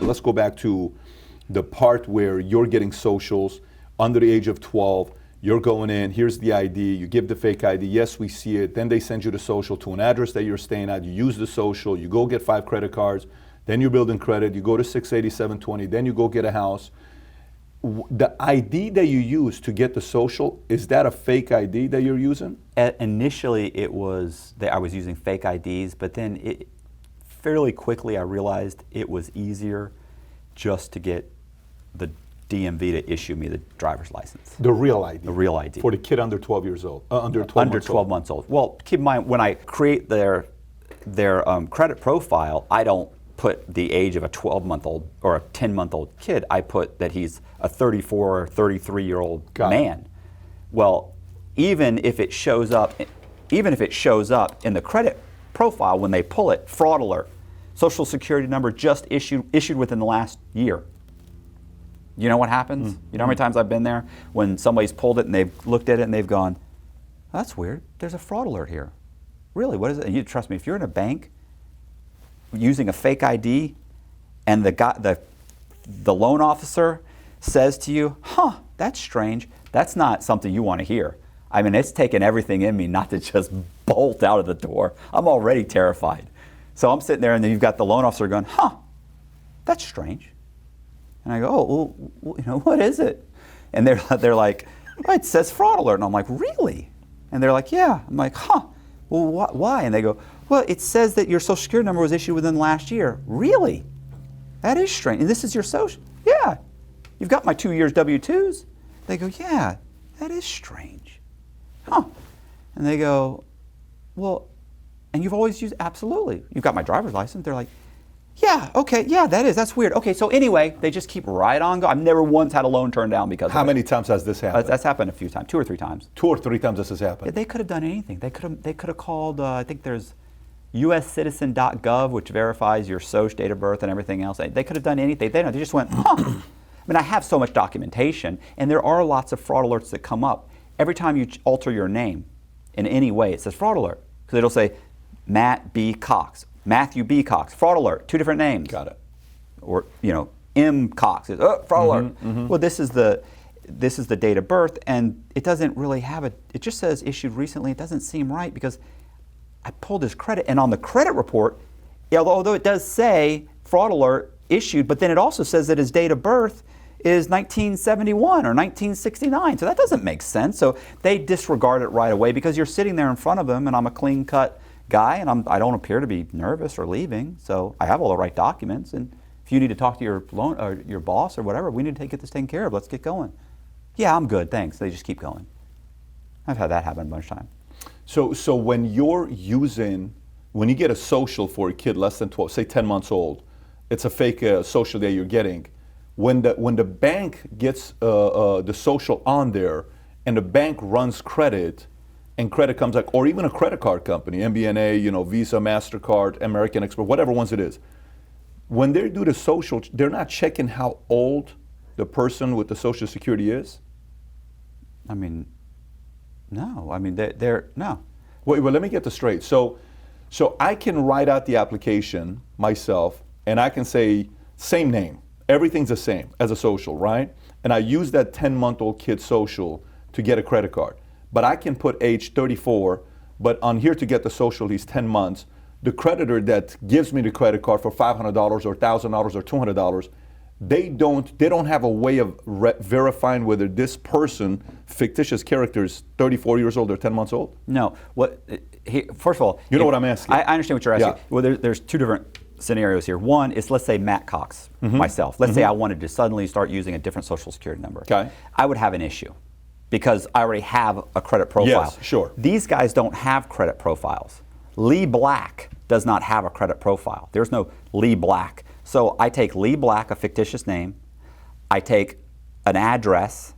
example, let's go back to the part where you're getting socials under the age of 12. You're going in, here's the ID, you give the fake ID, yes, we see it, then they send you the social to an address that you're staying at, you use the social, you go get 5 credit cards, then you're building credit, you go to 680, 720, then you go get a house. The ID that you use to get the social, is that a fake ID that you're using? Initially, it was that I was using fake IDs, but then fairly quickly I realized it was easier just to get the DMV to issue me the driver's license. The real ID? The real ID. For the kid under 12 years old? Under 12 under 12 months old. Well, keep in mind, when I create their credit profile, I don't put the age of a 12-month-old or a 10-month-old kid. I put that he's a 34 or 33-year-old man. Well, even if it shows up in the credit profile when they pull it, fraud alert, Social Security number just issued within the last year. You know what happens? You know how many times I've been there when somebody's pulled it and they've looked at it and they've gone, that's weird, there's a fraud alert here. Really, what is it? And you trust me, if you're in a bank using a fake ID and the loan officer says to you, that's strange, that's not something you want to hear. I mean, it's taken everything in me not to just bolt out of the door. I'm already terrified. So I'm sitting there and then you've got the loan officer going, that's strange. And I go, well, what is it? And they're like, well, it says fraud alert. And I'm like, really? And they're like, yeah. I'm like, well, why? And they go, well, it says that your Social Security number was issued within the last year. Really? That is strange. And this is your social? Yeah. You've got my 2 years W-2s. They go, yeah, that is strange. And they go, well, and you've always used, absolutely. You've got my driver's license. They're like, yeah, okay, yeah, that's weird. Okay, so anyway, they just keep right on going. I've never once had a loan turned down because of it. How many times has this happened? That's happened a few times, 2 or 3 times. 2 or 3 times this has happened? Yeah, they could have done anything. They could have called, I think there's uscitizen.gov, which verifies your social, date of birth, and everything else. They could have done anything. They just went, I mean, I have so much documentation, and there are lots of fraud alerts that come up. Every time you alter your name in any way, it says fraud alert. Because it'll say Matt B. Cox, Matthew B. Cox, fraud alert, 2 different names. Got it. Or, M. Cox, fraud alert. Well, this is the date of birth, and it doesn't really have it just says issued recently. It doesn't seem right because I pulled his credit, and on the credit report, although it does say fraud alert issued, but then it also says that his date of birth is 1971 or 1969. So that doesn't make sense. So they disregard it right away because you're sitting there in front of them, and I'm a clean-cut guy, and I don't appear to be nervous or leaving. So I have all the right documents, and if you need to talk to your loan or your boss or whatever, we need to get this taken care of. Let's get going. Yeah, I'm good, thanks. They just keep going. I've had that happen a bunch of times. So when when you get a social for a kid less than 12, say 10 months old, it's a fake social that you're getting. When the bank gets the social on there and the bank runs credit, and credit comes like, or even a credit card company, MBNA, Visa, MasterCard, American Express, whatever ones it is, when they do the social, they're not checking how old the person with the Social Security is? I mean, no. I mean, they're no. Wait, well, let me get this straight. So I can write out the application myself, and I can say, same name. Everything's the same as a social, right? And I use that 10-month-old kid social to get a credit card. But I can put age 34, but on here to get the social, he's 10 months. The creditor that gives me the credit card for $500 or $1,000 or $200, they don't have a way of verifying whether this person, fictitious character, is 34 years old or 10 months old? No. First of all, you know what I'm asking. I understand what you're asking. Yeah. Well, there's 2 different scenarios here. One is, let's say Matt Cox, myself. Let's say I wanted to suddenly start using a different Social Security number. Okay. I would have an issue because I already have a credit profile. Yes, sure. These guys don't have credit profiles. Lee Black does not have a credit profile. There's no Lee Black. So I take Lee Black, a fictitious name, I take an address,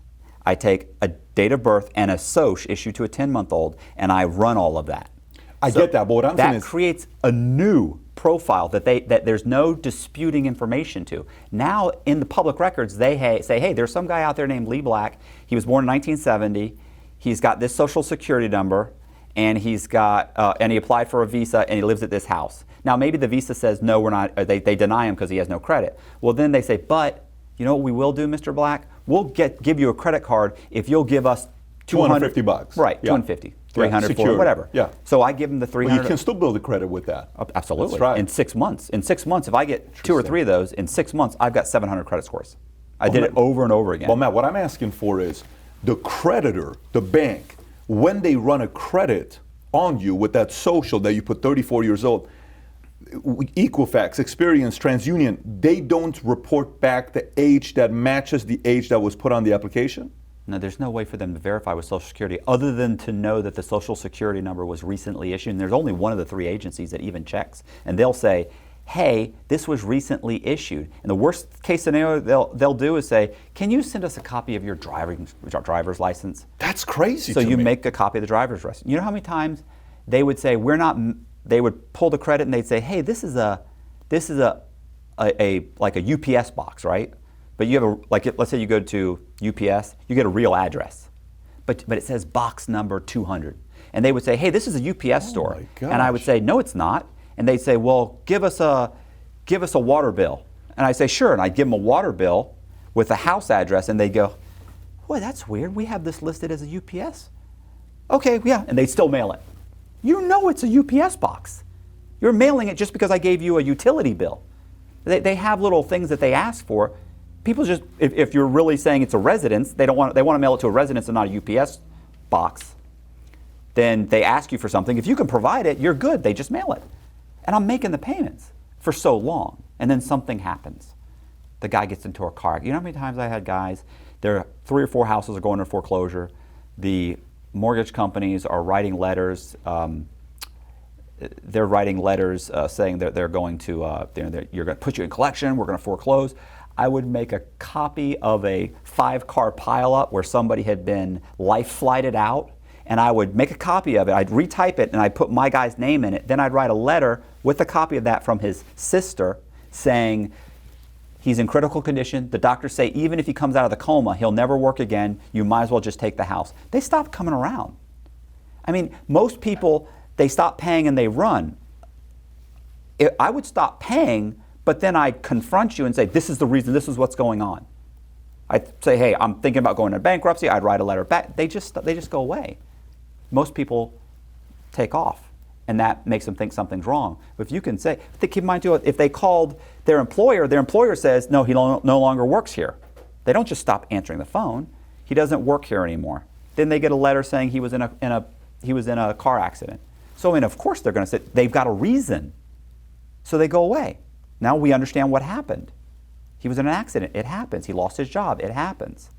I take a date of birth and a SOCH issued to a 10-month-old, and I run all of that. I get that, but what I'm saying is, that creates a new profile that there's no disputing information to. Now in the public records, they say, hey, there's some guy out there named Lee Black. He was born in 1970. He's got this Social Security number, and he's got, and he applied for a visa, and he lives at this house. Now, maybe the visa says, no, we're not, they deny him because he has no credit. Well, then they say, but, you know what we will do, Mr. Black? We'll give you a credit card if you'll give us $250. Right, Yeah. 250, 300, Yeah, 400, whatever. Yeah. So I give him the 300. Well, you can still build a credit with that. Absolutely. That's right. In 6 months. In 6 months, if I get 2 or 3 of those, in 6 months, I've got 700 credit scores. I did it over and over again. Well, Matt, what I'm asking for is the creditor, the bank, when they run a credit on you with that social that you put 34 years old, Equifax, Experience, TransUnion, they don't report back the age that matches the age that was put on the application? No, there's no way for them to verify with Social Security other than to know that the Social Security number was recently issued. And there's only one of the 3 agencies that even checks. And they'll say, hey, this was recently issued. And the worst case scenario they'll do is say, can you send us a copy of your driver's license? That's crazy. So to you me. make a copy of the driver's license. You know how many times they would say, they would pull the credit and they'd say, hey, this is a like a UPS box, right? But you have let's say you go to UPS, you get a real address, but it says box number 200. And they would say, hey, this is a UPS store. My And I would gosh. say, no, it's not. And they'd say, well, give us a water bill. And I'd say, sure. And I'd give them a water bill with a house address, and they'd go, boy, that's weird. We have this listed as a UPS. Okay, yeah. And they'd still mail it. You know it's a UPS box. You're mailing it just because I gave you a utility bill. They have little things that they ask for. People just, if you're really saying it's a residence, they want to mail it to a residence and not a UPS box. Then they ask you for something. If you can provide it, you're good. They just mail it. And I'm making the payments for so long. And then something happens. The guy gets into a car. You know how many times I had guys, there are 3 or 4 houses are going into foreclosure. The mortgage companies are writing letters. They're writing letters saying that they're going to, you're going to put you in collection, we're going to foreclose. I would make a copy of a 5-car pileup where somebody had been life flighted out, and I would make a copy of it. I'd retype it and I'd put my guy's name in it. Then I'd write a letter with a copy of that from his sister saying he's in critical condition. The doctors say even if he comes out of the coma, he'll never work again. You might as well just take the house. They stopped coming around. I mean, most people, they stop paying and they run. I would stop paying, but then I'd confront you and say, this is the reason, this is what's going on. I'd say, hey, I'm thinking about going into bankruptcy. I'd write a letter back. They just go away. Most people take off, and that makes them think something's wrong. But if you can say, keep in mind too, if they called their employer says, no, he no longer works here. They don't just stop answering the phone. He doesn't work here anymore. Then they get a letter saying he was in a car accident. So I mean, of course they're going to say they've got a reason. So they go away. Now we understand what happened. He was in an accident. It happens. He lost his job. It happens.